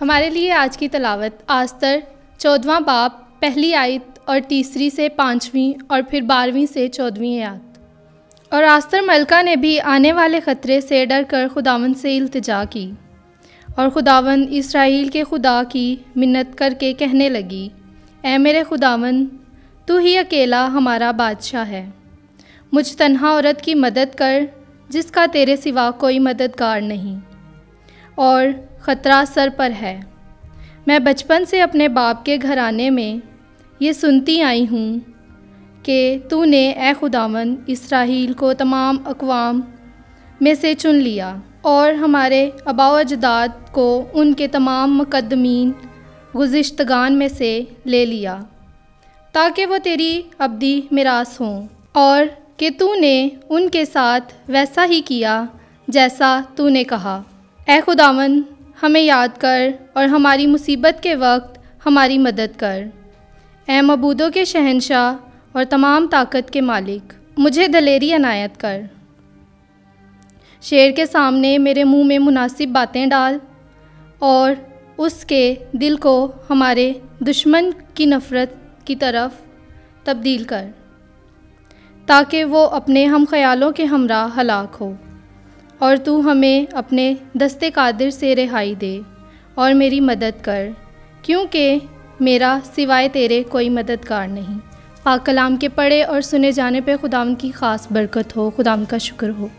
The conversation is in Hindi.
हमारे लिए आज की तलावत आस्तर 14वां बाब पहली आयत और तीसरी से 5वीं और फिर 12वीं से 14वीं आयत। और आस्तर मलका ने भी आने वाले ख़तरे से डर कर खुदावन से इल्तिजा की और खुदावन इसराइल के खुदा की मिन्नत करके कहने लगी, ऐ मेरे खुदावन, तू ही अकेला हमारा बादशाह है। मुझ तन्हा औरत की मदद कर जिसका तेरे सिवा कोई मददगार नहीं, और ख़तरा सर पर है। मैं बचपन से अपने बाप के घराने में ये सुनती आई हूँ कि तूने ए खुदावन इसराइल को तमाम अक़वाम में से चुन लिया और हमारे आबा व अजदाद को उनके तमाम मुक़द्दमीन गुज़िश्तगान में से ले लिया, ताकि वो तेरी अब्दी मिरास हों, और कि तूने उनके साथ वैसा ही किया जैसा तूने कहा। ए खुदावन, हमें याद कर और हमारी मुसीबत के वक्त हमारी मदद कर। ए मबूदों के शहंशाह और तमाम ताकत के मालिक, मुझे दलेरी अनायत कर। शेर के सामने मेरे मुंह में मुनासिब बातें डाल और उसके दिल को हमारे दुश्मन की नफ़रत की तरफ तब्दील कर, ताकि वो अपने हम ख्यालों के हमरा हलाक हो। और तू हमें अपने दस्ते कादिर से रिहाई दे और मेरी मदद कर, क्योंकि मेरा सिवाय तेरे कोई मददगार नहीं। पाक कलाम के पढ़े और सुने जाने पे खुदाम की ख़ास बरकत हो। खुदाम का शुक्र हो।